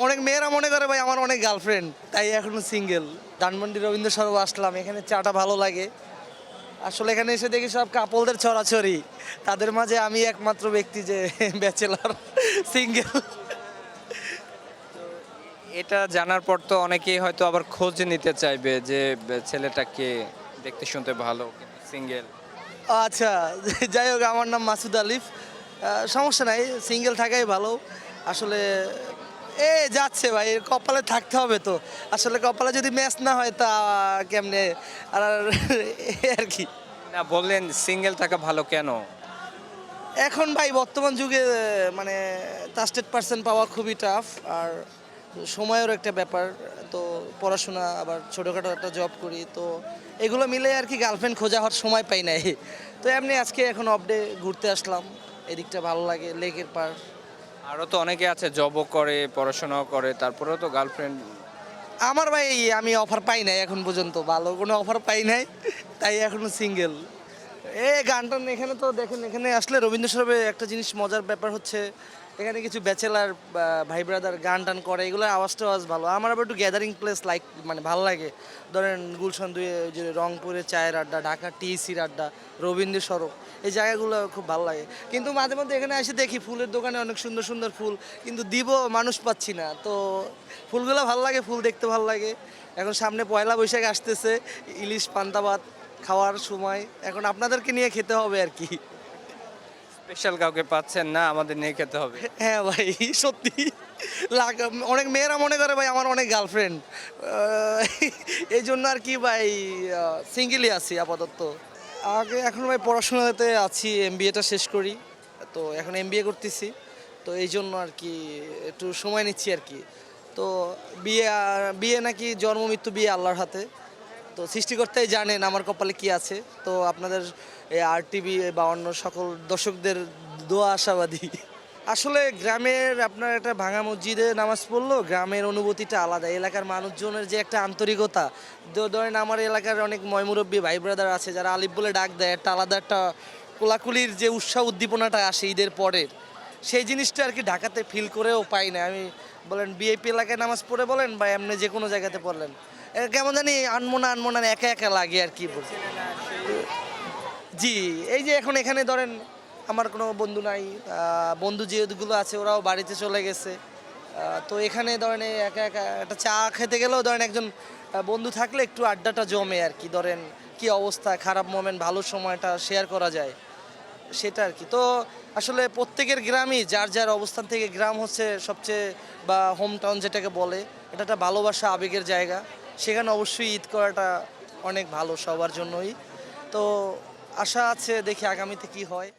অনেক মেয়েরা মনে করে ভাই আমার অনেক গার্লফ্রেন্ড, তাই এখনো সিঙ্গেল। ধানমন্ডি রবীন্দ্র সরোবর আসলাম, এখানে চাটা ভালো লাগে। আসলে এখানে এসে দেখি সব কাপলদের ছড়াছড়ি, তাদের মাঝে আমি একমাত্র ব্যক্তি যে ব্যাচেলার, সিঙ্গেল। এটা জানার পর তো অনেকেই হয়তো আবার খোঁজ নিতে চাইবে যে ছেলেটাকে দেখতে শুনতে ভালো কিন্তু সিঙ্গেল। আচ্ছা, যাই হোক, আমার নাম মাসুদ আলিফ। সমস্যা নাই, সিঙ্গেল থাকাই ভালো। আসলে যাচ্ছে ভাই, কপালে থাকতে হবে তো। আসলে কপালে যদি ম্যাচ না হয় তা কেমনে আর আর কি। না বললেন সিঙ্গেল থাকা ভালো কেন? এখন ভাই বর্তমান যুগে মানে ট্রাস্টেড পার্সন পাওয়া খুবই টাফ, আর সময়ের একটা ব্যাপার। তো পড়াশোনা, আবার ছোটোখাটো একটা জব করি, তো এগুলো মিলে আর কি গার্লফ্রেন্ড খোঁজা হওয়ার সময় পাই নাই। তো এমনি আজকে এখন অফডে ঘুরতে আসলাম, এদিকটা ভালো লাগে, লেকের পার। আরও তো অনেকে আছে জবও করে পড়াশোনাও করে তারপরেও তো গার্লফ্রেন্ড। আমার ভাই আমি অফার পাই নাই এখন পর্যন্ত, ভালো কোনো অফার পাই নাই, তাই এখনো সিঙ্গেল। গান টান এখানে তো দেখেন, এখানে আসলে রবীন্দ্র সরোবরে একটা জিনিস মজার ব্যাপার হচ্ছে, এখানে কিছু ব্যাচেলার ভাই ব্রাদার গান টান করে, এগুলোর আওয়াজটা ভালো। আমার আবার একটু গ্যাদারিং প্লেস লাইক, মানে ভালো লাগে। ধরেন গুলশান 2 যে রংপুরে চায়ের আড্ডা, ঢাকা টিএসির আড্ডা, রবীন্দ্র সরোবর, এই জায়গাগুলো খুব ভালো লাগে। কিন্তু মাঝে মধ্যে এখানে এসে দেখি ফুলের দোকানে অনেক সুন্দর সুন্দর ফুল, কিন্তু দিব মানুষ পাচ্ছি না। তো ফুলগুলো ভালো লাগে, ফুল দেখতে ভালো লাগে। এখন সামনে পয়লা বৈশাখ আসতেছে, ইলিশ পান্তা ভাত খাওয়ার সময়, এখন আপনাদেরকে নিয়ে খেতে হবে আর কি। স্পেশাল কাউকে পাচ্ছেন না, আমাদের নিয়ে খেতে হবে। হ্যাঁ ভাই, সত্যি অনেক মেয়েরা মনে করে ভাই আমার অনেক গার্লফ্রেন্ড, এই জন্য আর কি ভাই সিঙ্গেলই আছি আপাতত। এখন ভাই পড়াশোনাতে আছি, এমবিএটা শেষ করি, তো এখন এমবিএ করতেছি। তো এই জন্য আর কি একটু সময় নিচ্ছি আর কি। তো বিয়ে নাকি জন্ম মৃত্যু বিয়ে আল্লাহর হাতে। তো সৃষ্টিকর্তাই জানেন আমার কপালে কি আছে। তো আপনাদের এই RTV বা অন্য সকল দর্শকদের দোয়া আশাবাদী। আসলে গ্রামের আপনার একটা ভাঙা মসজিদে নামাজ পড়লো, গ্রামের অনুভূতিটা আলাদা। এলাকার মানুষজনের যে একটা আন্তরিকতা, ধরেন আমার এলাকার অনেক ময়মুরব্বী ভাই ব্রাদার আছে যারা আলিফ বলে ডাক দেয়, একটা আলাদা একটা কোলাকুলির যে উৎসাহ উদ্দীপনাটা আসে ঈদের পরের, সেই জিনিসটা আর কি ঢাকাতে ফিল করেও পাই না আমি। বলেন বিএপি এলাকায় নামাজ পড়ে বলেন বা এমনি যে কোনো জায়গাতে পড়লেন, কেমন জানি আনমনা একা একা লাগে আর কি বলছি। জি, এই যে এখন এখানে ধরেন আমার কোনো বন্ধু নাই, বন্ধু যেগুলো আছে ওরাও বাড়িতে চলে গেছে। তো এখানে ধরেন এই একা একা একটা চা খেতে গেলেও ধরেন একজন বন্ধু থাকলে একটু আড্ডাটা জমে আর কি। ধরেন কি অবস্থা, খারাপ মোমেন্ট, ভালো সময়টা শেয়ার করা যায়, সেটা আর কি। তো আসলে প্রত্যেকের গ্রামই যার যার অবস্থান থেকে, গ্রাম হচ্ছে সবচেয়ে, বা হোম টাউন যেটাকে বলে, এটা একটা ভালোবাসা আবেগের জায়গা। সেখানে অবশ্যই ঈদ করাটা অনেক ভালো সবার জন্যই। তো আশা আছে, দেখি আগামীতে কি হয়।